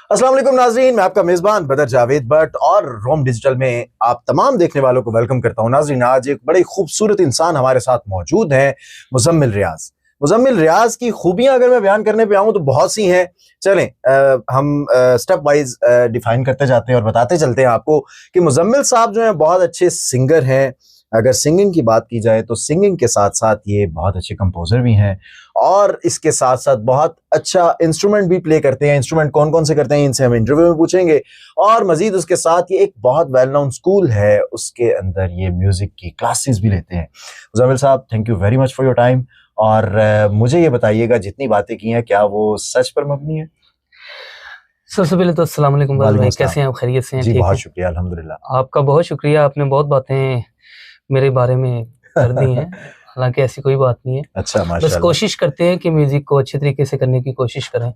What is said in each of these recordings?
अस्सलाम वालेकुम नाज़रीन, मैं आपका मेज़बान बदर जावेद भट्ट और रोम डिजिटल में आप तमाम देखने वालों को वेलकम करता हूं। नाज़रीन, आज एक बड़ी खूबसूरत इंसान हमारे साथ मौजूद हैं, मुज़म्मिल रियाज। मुज़म्मिल रियाज की खूबियां अगर मैं बयान करने पे आऊं तो बहुत सी हैं। चलें हम स्टेप वाइज डिफाइन करते जाते हैं और बताते चलते हैं आपको कि मुज़म्मिल साहब जो हैं बहुत अच्छे सिंगर हैं। अगर सिंगिंग की बात की जाए तो सिंगिंग के साथ साथ ये बहुत अच्छे कंपोजर भी हैं और इसके साथ साथ बहुत अच्छा इंस्ट्रूमेंट भी प्ले करते हैं। इंस्ट्रूमेंट कौन कौन से करते हैं इनसे हम इंटरव्यू में पूछेंगे। और मजीद उसके साथ ये एक बहुत वेल नोन स्कूल है, उसके अंदर ये म्यूजिक की क्लासेस भी लेते हैं। मुज़म्मिल साहब, thank you very much for your time. और मुझे ये बताइएगा, जितनी बातें की हैं क्या वो सच पर मबनी है? सबसे पहले तो अस्सलाम वालेकुम भाई, कैसे हैं आप? खैरियत से हैं? जी बहुत शुक्रिया, अल्हम्दुलिल्लाह। आपका बहुत शुक्रिया, आपने बहुत बातें मेरे बारे में कर दी हैं। हालांकि ऐसी कोई बात नहीं है। अच्छा, बस माशाल्लाह। कोशिश करते हैं कि म्यूजिक को अच्छे तरीके से करने की कोशिश करें।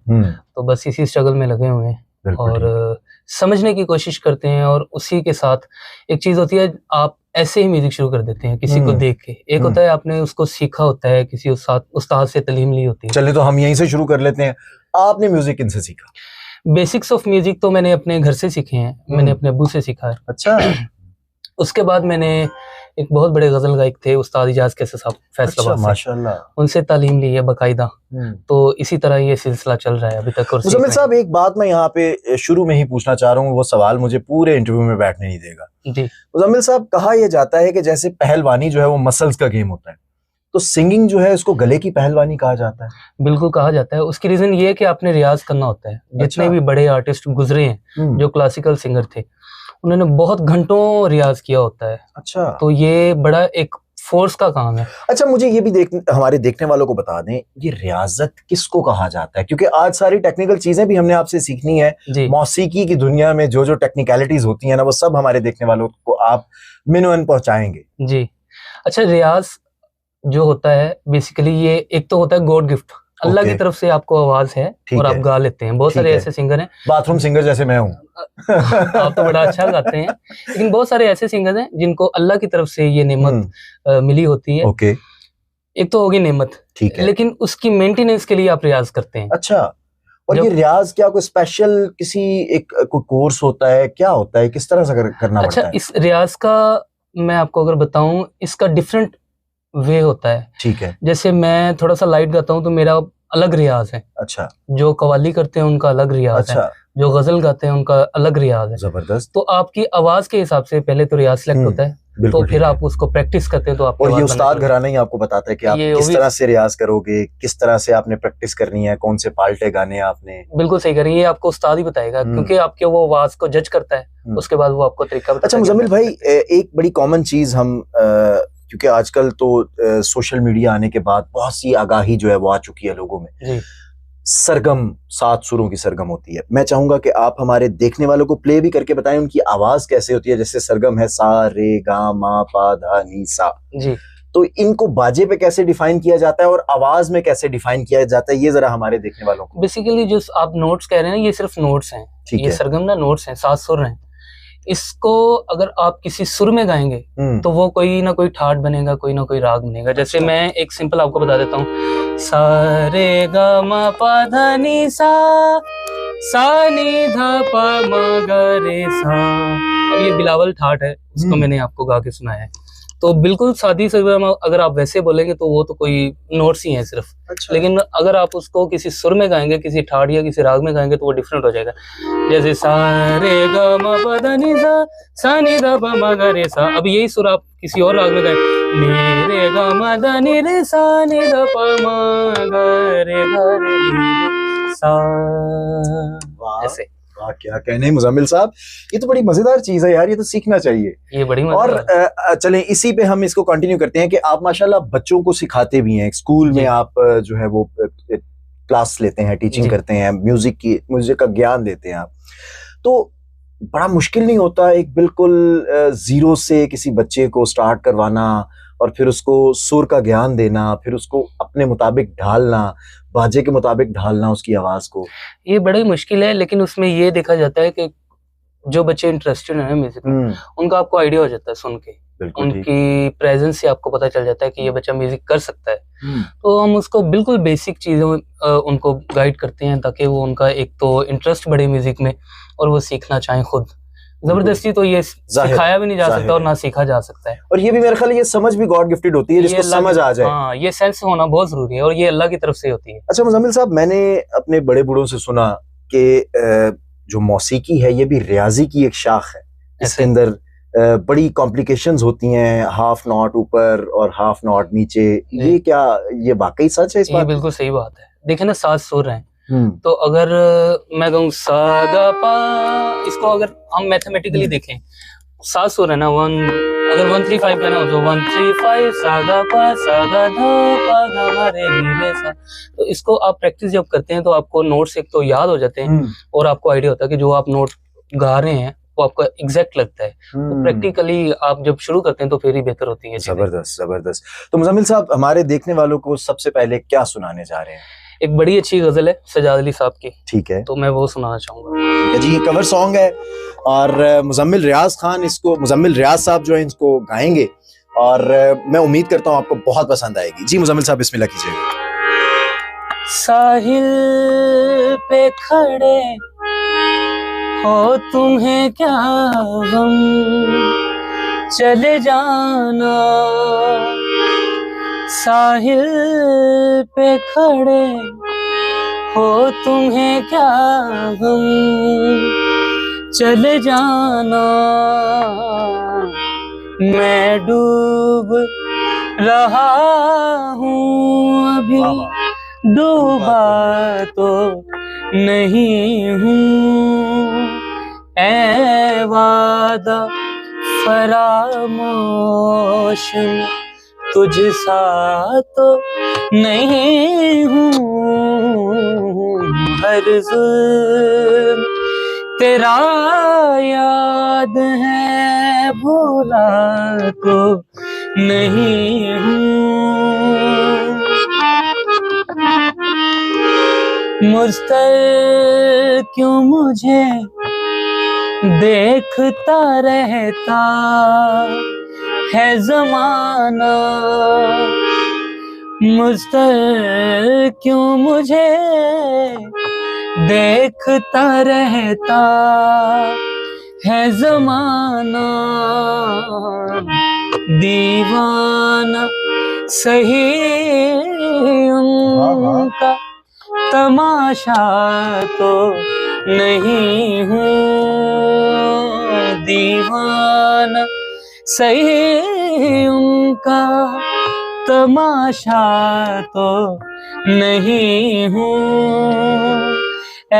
तो बस इसी स्ट्रगल में लगे हुए हैं और समझने की कोशिश करते हैं। और उसी के साथ एक चीज होती है, आप ऐसे ही म्यूजिक शुरू कर देते हैं किसी को देख के। एक होता है आपने उसको सीखा होता है, किसी उस्ताद से तालीम ली होती है। चलिए तो हम यहीं से शुरू कर लेते हैं। आपने म्यूजिक किनसे सीखा? बेसिक्स ऑफ म्यूजिक तो मैंने अपने घर से सीखे हैं, मैंने अपने अब्बू से सीखा है। अच्छा। उसके बाद मैंने एक बहुत बड़े गजल गायक थे उस्ताद इजाज कैसे साहब फैसलाबाद से, माशाल्लाह, उनसे तालीम ली है बाकायदा। तो इसी तरह ये सिलसिला चल रहा है अभी तक। और मुज़म्मिल साहब, एक बात मैं यहाँ पे शुरू में ही पूछना चाह रहा हूँ, वो सवाल मुझे पूरे इंटरव्यू में बैठने नहीं देगा। जी मुज़म्मिल साहब, कहा यह जाता है कि जैसे पहलवानी जो है वो मसल्स का गेम होता है, तो सिंगिंग जो है उसको गले की पहलवानी कहा जाता है। बिल्कुल कहा जाता है। उसकी रीजन ये है कि आपने रियाज करना होता है। जितने भी बड़े आर्टिस्ट गुजरे हैं जो क्लासिकल सिंगर थे, उन्होंने बहुत घंटों रियाज किया होता है। अच्छा। तो ये बड़ा एक फोर्स का काम है। अच्छा, मुझे ये भी हमारे देखने वालों को बता दें, ये रियाजत किसको कहा जाता है? क्योंकि आज सारी टेक्निकल चीजें भी हमने आपसे सीखनी है। मौसीकी की दुनिया में जो जो टेक्निकलिटीज होती हैं ना, वो सब हमारे देखने वालों को आप मिनवन पहुंचाएंगे। जी अच्छा, रियाज जो होता है बेसिकली ये एक तो होता है गॉड गिफ्ट, अल्लाह की तरफ से आपको आवाज है और आप गा लेते हैं। बहुत सारे ऐसे सिंगर हैं, बाथरूम सिंगर जैसे मैं हूँ। आप तो बड़ा अच्छा गाते हैं, लेकिन बहुत सारे ऐसे सिंगर हैं जिनको अल्लाह की तरफ से ये नेमत मिली होती है। ओके, एक तो होगी नेमत, ठीक है, लेकिन उसकी मेंटेनेंस के लिए आप रियाज करते हैं। अच्छा, और ये रियाज क्या कोई स्पेशल किसी एक कोई कोर्स होता है, क्या होता है, किस तरह से करना पड़ता है? अच्छा, इस रियाज का मैं आपको अगर बताऊं, इसका डिफरेंट वे होता है। ठीक है। जैसे मैं थोड़ा सा लाइट गाता हूँ तो मेरा अलग रियाज है। अच्छा। जो कवाली करते हैं उनका अलग रियाज है, जो गजल गाते हैं उनका अलग रियाज है। जबरदस्त। तो आपकी आवाज के हिसाब से पहले तो रियाज सिलेक्ट होता है, तो फिर आप उसको प्रैक्टिस करते हैं। तो आप, और ये उस्ताद घराना ही आपको बताता है कि आप किस तरह से रियाज करोगे, किस तरह से आपने प्रैक्टिस करनी है, कौन से पाल्टे गाने आपने। बिल्कुल सही करेंगे, ये आपको उस्ताद ही बताएगा, क्योंकि आपके वो आवाज को जज करता है, उसके बाद वो आपको तरीका बताता है। अच्छा मुज़म्मिल भाई, एक बड़ी कॉमन चीज हम क्योंकि आजकल तो सोशल मीडिया आने के बाद बहुत सी आगाही जो है वो आ चुकी है लोगों में। जी। सरगम 7 सुरों की सरगम होती है। मैं चाहूंगा कि आप हमारे देखने वालों को प्ले भी करके बताएं उनकी आवाज कैसे होती है। जैसे सरगम है सा रे गा मा पा धा नी सा, जी, तो इनको बाजे पे कैसे डिफाइन किया जाता है और आवाज में कैसे डिफाइन किया जाता है, ये जरा हमारे देखने वालों को। बेसिकली जो आप नोट्स कह रहे हैं, ये सिर्फ नोट्स हैं। ये सरगम ना नोट्स हैं, 7 सुर हैं। इसको अगर आप किसी सुर में गाएंगे तो वो कोई ना कोई ठाट बनेगा, कोई ना कोई राग बनेगा। जैसे मैं एक सिंपल आपको बता देता हूँ, सा रे गा मा पा धा नी सा नी धा पा मा गा रे सा। अब ये बिलावल ठाट है, उसको मैंने आपको गा के सुनाया है। तो बिल्कुल सादी सरगम अगर आप वैसे बोलेंगे तो वो तो कोई नोट्स ही हैं सिर्फ। अच्छा। लेकिन अगर आप उसको किसी सुर में गाएंगे, किसी ठाट या किसी राग में गाएंगे, तो वो डिफरेंट हो जाएगा। जैसे सा रे गा मा पा धा नी सा नी धा पा मा गा रे सा। अब यही सुर आप किसी और राग में गाएं, नी रे गा मा धा नी रे सा नी धा पा मा गा रे सा, ऐसे। क्या कहने मुज़म्मिल साहब, ये तो बड़ी मजेदार चीज है यार, ये तो सीखना चाहिए। ये बड़ी और चलें इसी पे हम इसको कंटिन्यू करते हैं कि आप माशाल्लाह बच्चों को सिखाते भी हैं। स्कूल में आप जो है वो क्लास लेते हैं, टीचिंग करते हैं, म्यूजिक का ज्ञान देते हैं आप। तो बड़ा मुश्किल नहीं होता एक बिल्कुल जीरो से किसी बच्चे को स्टार्ट करवाना और फिर उसको सुर का ज्ञान देना, फिर उसको अपने मुताबिक ढालना, बाजे के मुताबिक ढालना उसकी आवाज को? ये बड़ी मुश्किल है, लेकिन उसमें ये देखा जाता है कि जो बच्चे इंटरेस्टेड हैं म्यूजिक में, उनका आपको आइडिया हो जाता है सुन के उनकी प्रेजेंस से आपको पता चल जाता है कि ये बच्चा म्यूजिक कर सकता है। तो हम उसको बिल्कुल बेसिक चीज़ों उनको गाइड करते हैं ताकि वो उनका एक तो इंटरेस्ट बढ़े म्यूजिक में और वो सीखना चाहें खुद। जबरदस्ती तो ये सिखाया भी नहीं जा सकता और ना सीखा जा सकता है। और ये भी मेरे ख्याल ये समझ भी गॉड गिफ्टेड होती है, जिसको समझ आ जाए। हाँ, ये सेंस होना बहुत जरूरी है और ये अल्लाह की तरफ से होती है। अच्छा मुजम्मिल साहब, मैंने अपने बड़े बूढ़ों से सुना कि जो मौसीकी है ये भी रियाजी की एक शाख है। इसके अंदर बड़ी कॉम्प्लिकेशंस होती हैं, हाफ नॉट ऊपर और हाफ नॉट नीचे। ये क्या, ये वाकई सच है इस बात? ये बिल्कुल सही बात है। देखे ना, 7 सुर हैं, तो अगर मैं कहूँ सा गा पा, इसको अगर हम मैथमेटिकली देखें 7 सुर है ना, अगर 1 3 5 कहना हो तो 1 3 5 सा गा पा धा पा गा रे रे सा। तो इसको आप प्रैक्टिस जब करते हैं तो आपको नोट्स एक तो याद हो जाते हैं और आपको आइडिया होता है कि जो आप नोट गा रहे हैं वो आपको एग्जैक्ट लगता है। तो प्रैक्टिकली आप जब शुरू करते हैं तो फिर ही बेहतर होती है। जबरदस्त जबरदस्त। तो मुजम्मिल साहब, हमारे देखने वालों को सबसे पहले क्या सुनाने जा रहे हैं? एक बड़ी अच्छी गजल है सजाद अली साहब की। ठीक है, तो मैं वो सुनाना चाहूंगा। जी, ये कवर सॉन्ग है और मुजम्मिल रियाज खान इसको, मुजम्मिल रियाज साहब जो है इसको गाएंगे और मैं उम्मीद करता हूँ आपको बहुत पसंद आएगी। जी मुजम्मिल साहब, बिस्मिल्लाह कीजिए। साहिल पे खड़े हो तुम्हें क्या गम, चले जाना। साहिल पे खड़े हो तुम्हें क्या गम, चले जाना। मैं डूब रहा हूँ अभी, डूबा तो नहीं हूँ। ऐ वादा फरामोश, तुझ सा तो नहीं हूँ। हर जुल्म तेरा याद है, भूला तो नहीं हूँ। मुझतर क्यों मुझे देखता रहता है ज़माना, मुझतर क्यों मुझे देखता रहता है ज़माना। दीवाना सही उनका, तमाशा तो नहीं हूँ। दीवाना सही उनका, तमाशा तो नहीं हूँ। ऐ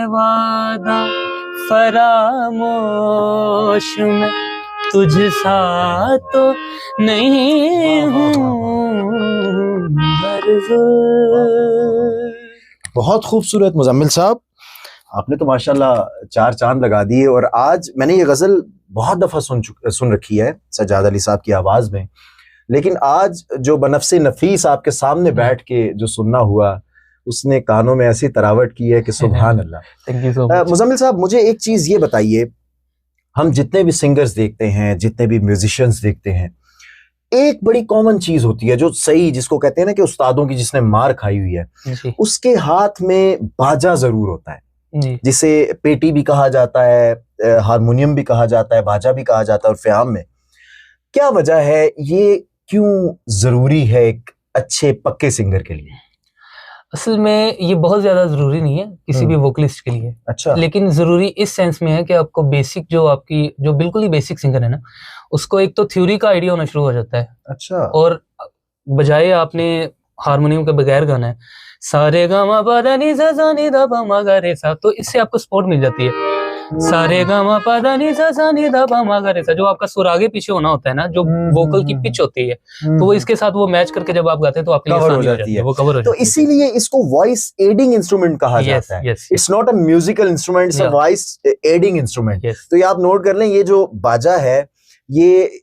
वादा फरामोश, में तुझ सा तो नहीं हूँ। बहुत खूबसूरत मुजम्मिल साहब, आपने तो माशाल्लाह 4 चांद लगा दिए। और आज मैंने ये गजल बहुत दफा सुन रखी है सजाद अली साहब की आवाज में, लेकिन आज जो बनफ्से नफीस आपके सामने बैठ के जो सुनना हुआ, उसने कानों में ऐसी तरावट की है कि सुभान अल्लाह। मुजम्मिल साहब, मुझे एक चीज ये बताइए, हम जितने भी सिंगर्स देखते हैं, जितने भी म्यूजिशियंस देखते हैं, एक बड़ी कॉमन चीज होती है जो सही, जिसको कहते हैं ना कि उस्तादों की जिसने मार खाई हुई है, उसके हाथ में बाजा जरूर होता है, जिसे पेटी भी कहा जाता है, हारमोनियम भी कहा जाता है, बाजा भी कहा जाता है। और फ़याम में क्या वजह है, ये क्यों जरूरी है एक अच्छे पक्के सिंगर के लिए? असल में ये बहुत ज्यादा जरूरी नहीं है किसी भी वोकलिस्ट के लिए। अच्छा। लेकिन जरूरी इस सेंस में है कि आपको बेसिक, जो आपकी जो बिल्कुल ही बेसिक सिंगर है ना, उसको एक तो थ्योरी का आइडिया होना शुरू हो जाता है। अच्छा। और बजाय आपने हारमोनियम के बगैर गाना है सारे गामा पादा नी सा नी दा पा मा गा रे सा, तो इससे आपको सपोर्ट मिल जाती है। सारे गामा पादा नी सा नी दा पा मा गा रे सा, जो आपका सुर आगे पीछे होना होता है ना, जो वोकल की पिच होती है, तो वो इसके साथ वो मैच करके जब आप गाते हैं तो आपके लिए आसानी हो जाती है, वो कवर हो जाती है। तो इसीलिए इसको वॉइस एडिंग इंस्ट्रूमेंट कहा जाता है। It's not a musical instrument, it's a voice adding instrument. तो ये आप नोट कर लें, ये जो बाजा है ये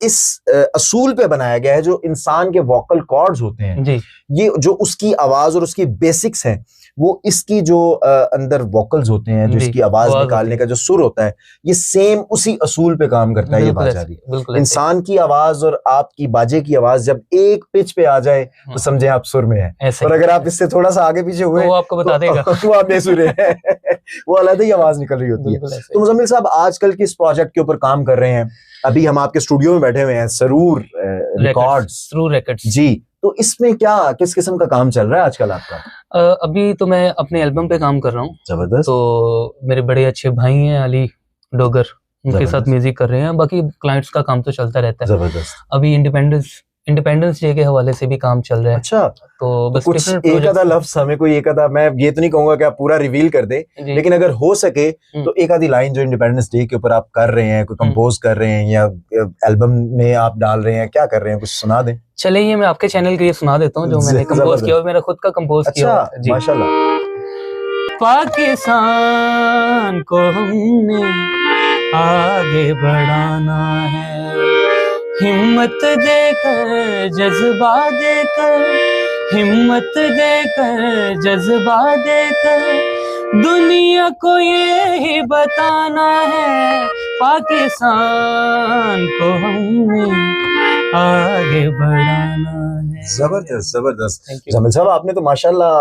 इस असूल पे बनाया गया है, जो इंसान के वोकल कॉर्ड्स होते हैं, जी, ये जो उसकी आवाज और उसकी बेसिक्स हैं, वो इसकी जो अंदर वोकल्स होते हैं, जो इसकी आवाज निकालने का जो सुर होता है, ये सेम उसी असूल पे काम करता है। ये बाजा भी इंसान की आवाज और आपकी बाजे की आवाज जब एक पिच पे आ जाए तो समझे आप सुर में है, और अगर आप इससे थोड़ा सा आगे पीछे हुए तो वो आपको बता देगा तो आप बेसुरे हैं। वो अलग ही आवाज निकल रही होती है। तो मुजम्मिल साहब आजकल किस प्रोजेक्ट के ऊपर काम कर रहे हैं? अभी हम आपके स्टूडियो में बैठे हुए हैं, सरूर रिकॉर्ड्स जी, तो इसमें क्या किस किस्म का काम चल रहा है आजकल आपका? अभी तो मैं अपने एल्बम पे काम कर रहा हूँ। जबरदस्त। तो मेरे बड़े अच्छे भाई हैं अली डोगर, उनके साथ म्यूजिक कर रहे हैं, बाकी क्लाइंट्स का काम तो चलता रहता है। जबरदस्त। अभी इंडिपेंडेंस डे के हवाले से भी काम चल रहा है। अच्छा, तो बस कुछ एक आधा लफ्ज हमें, कोई एक आधा, मैं ये तो नहीं कहूंगा कि आप पूरा रिवील कर दे, लेकिन अगर हो सके तो एक आधी लाइन जो इंडिपेंडेंस डे के ऊपर आप कर रहे हैं, कोई कंपोज कर रहे हैं या एल्बम में आप डाल रहे हैं, क्या कर रहे हैं, कुछ सुना दें। चले, ये मैं आपके चैनल के लिए सुना देता हूँ जो मैंने कंपोज किया, मेरा खुद का कंपोज किया। अच्छा, माशाल्लाह। पाकिस्तान को हमने आगे बढ़ाना है, हिम्मत देकर जज्बा देकर, हिम्मत देकर जज्बा देकर दुनिया को ये ही बताना है, पाकिस्तान को हमने आगे बढ़ाना है। जबरदस्त जबरदस्त। जमील साहब आपने तो माशाल्लाह,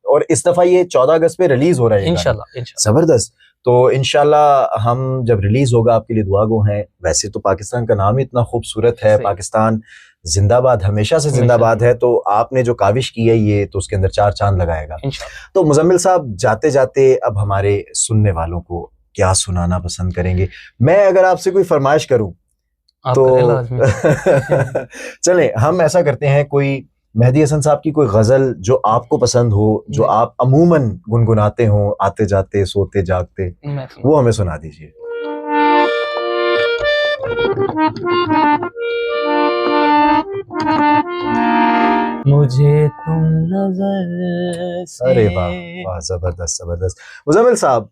और इस दफा ये 14 अगस्त पे रिलीज हो रहा है इंशाल्लाह। जबरदस्त। तो इंशाल्लाह हम जब रिलीज होगा आपके लिए दुआ गो हैं। वैसे तो पाकिस्तान का नाम ही इतना खूबसूरत है, पाकिस्तान जिंदाबाद, हमेशा से जिंदाबाद है, तो आपने जो काविश की है ये तो उसके अंदर 4 चांद लगाएगा। तो मुजम्मिल साहब जाते जाते अब हमारे सुनने वालों को क्या सुनाना पसंद करेंगे? मैं अगर आपसे कोई फरमाइश करूं तो चले हम ऐसा करते हैं, कोई मेहदी हसन साहब की कोई गजल जो आपको पसंद हो, जो आप अमूमन गुनगुनाते हो आते जाते सोते जागते, वो हमें सुना दीजिए। मुझे तुम नजर से। अरे वाह वाह, जबरदस्त जबरदस्त। मुजम्मिल साहब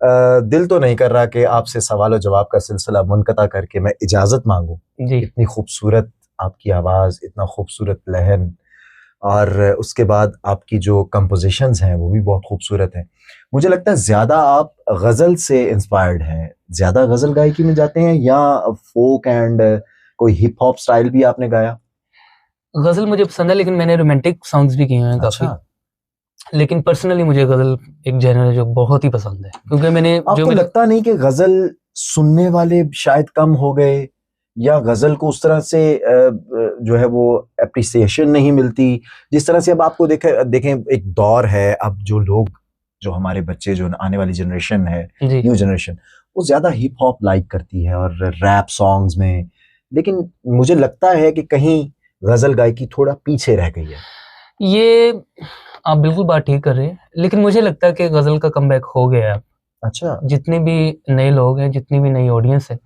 दिल तो नहीं कर रहा कि आपसे सवाल और जवाब का सिलसिला मुनक़ता करके मैं इजाजत मांगू। इतनी खूबसूरत आपकी आवाज, इतना खूबसूरत लहन, और उसके बाद आपकी जो कंपोजिशंस हैं वो भी बहुत खूबसूरत हैं। मुझे लगता है ज्यादा आप गजल से इंस्पायर्ड हैं, ज्यादा गजल गायकी में जाते हैं, या फोक एंड कोई हिप हॉप स्टाइल भी आपने गाया? गजल मुझे पसंद है, लेकिन मैंने रोमांटिक सॉन्ग्स भी किए हैं काफी। लेकिन पर्सनली मुझे गजल एक जनर है जो बहुत ही पसंद है, क्योंकि मैंने आपको लगता नहीं कि गजल सुनने वाले शायद कम हो गए, या गजल को उस तरह से जो है वो एप्रिसिएशन नहीं मिलती जिस तरह से अब आपको देखें एक दौर है, अब जो लोग, जो हमारे बच्चे, जो आने वाली जनरेशन है, न्यू जनरेशन, वो ज्यादा हिप हॉप लाइक करती है और रैप सॉन्ग्स में, लेकिन मुझे लगता है कि कहीं गजल गायकी थोड़ा पीछे रह गई है। ये आप बिल्कुल बात ठीक कर रहे हैं, लेकिन मुझे लगता है कि गजल का कमबैक हो गया है। अच्छा, जितने भी नए लोग हैं, जितनी भी नई ऑडियंस है,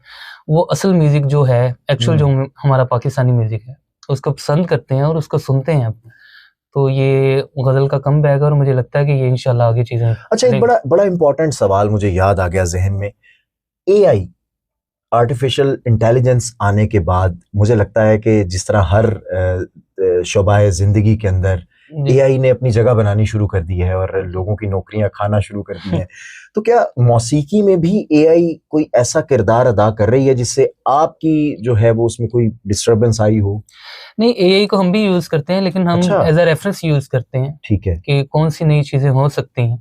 वो असल म्यूजिक जो है, एक्चुअल जो हमारा पाकिस्तानी म्यूजिक है, उसको पसंद करते हैं और उसको सुनते हैं। तो ये गजल का कमबैक है और मुझे लगता है कि ये इंशाल्लाह आगे चीजें। अच्छा, एक बड़ा इंपॉर्टेंट सवाल मुझे याद आ गया जहन में। एआई, आर्टिफिशियल इंटेलिजेंस आने के बाद मुझे लगता है कि जिस तरह हर शोबाए जिंदगी के अंदर एआई ने अपनी जगह बनानी शुरू कर दी है और लोगों की नौकरियां खाना शुरू कर दी हैं, तो क्या मौसीकी में भी एआई कोई ऐसा किरदार अदा कर रही है जिससे आपकी जो है वो उसमें कोई डिस्टरबेंस आई हो? नहीं, एआई को हम भी यूज करते हैं, लेकिन हम एज अ रेफरेंस यूज करते हैं। ठीक है, कि कौन सी नई चीजें हो सकती हैं।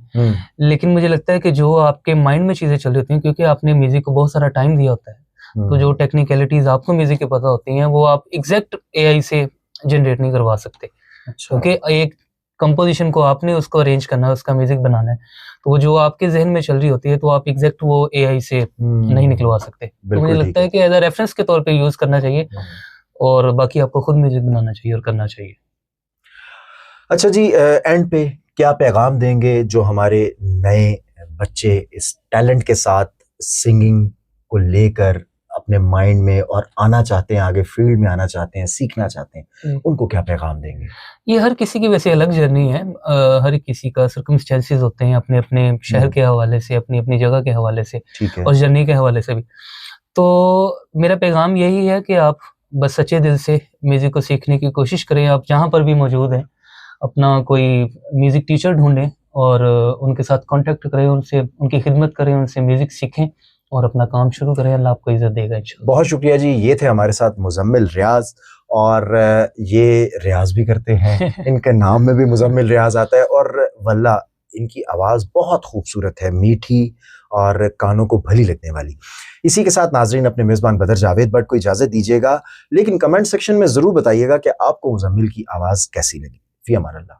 लेकिन मुझे लगता है कि जो आपके माइंड में चीजें चल रही होती हैं, क्योंकि आपने म्यूजिक को बहुत सारा टाइम दिया होता है, तो जो टेक्निकलिटीज आपको म्यूजिक की पता होती हैं, वो आप एग्जैक्ट एआई से जनरेट नहीं करवा सकते। क्योंकि एक कंपोजिशन को आपने उसको अरेंज करना है, उसका म्यूजिक बनाना है, तो वो जो आपके जहन में चल रही होती है, तो आप एग्जैक्ट वो एआई से नहीं निकलवा सकते। तो मुझे लगता है कि एज अ रेफरेंस के तौर पे यूज करना चाहिए, और बाकी आपको खुद म्यूजिक बनाना चाहिए और करना चाहिए। अच्छा जी, एंड पे क्या पैगाम देंगे जो हमारे नए बच्चे इस टैलेंट के साथ सिंगिंग को लेकर अपने माइंड में और आना चाहते हैं, आगे फील्ड में आना चाहते हैं, सीखना चाहते हैं, उनको क्या पैगाम देंगे? ये हर किसी की वैसे अलग जर्नी है, हर किसी का सर्कमस्टेंसेस होते हैं, अपने अपने शहर के हवाले से, अपनी अपनी जगह के हवाले से, और जर्नी के हवाले से भी। तो मेरा पैगाम यही है कि आप बस सच्चे दिल से म्यूजिक को सीखने की कोशिश करें। आप जहाँ पर भी मौजूद हैं, अपना कोई म्यूजिक टीचर ढूंढें और उनके साथ कांटेक्ट करें, उनसे उनकी खिदमत करें, उनसे म्यूजिक सीखें और अपना काम शुरू करें। अल्लाह आपको इज्जत देगा इंशाल्लाह। बहुत शुक्रिया जी। ये थे हमारे साथ मुजम्मिल रियाज, और ये रियाज भी करते हैं, इनके नाम में भी मुजम्मिल रियाज आता है, और वल्लाह इनकी आवाज़ बहुत खूबसूरत है, मीठी और कानों को भली लगने वाली। इसी के साथ नाजरीन अपने मेज़बान बदर जावेद बट को इजाज़त दीजिएगा, लेकिन कमेंट सेक्शन में ज़रूर बताइएगा कि आपको मुजम्मिल की आवाज़ कैसी लगी। फ़ी अमान अल्लाह।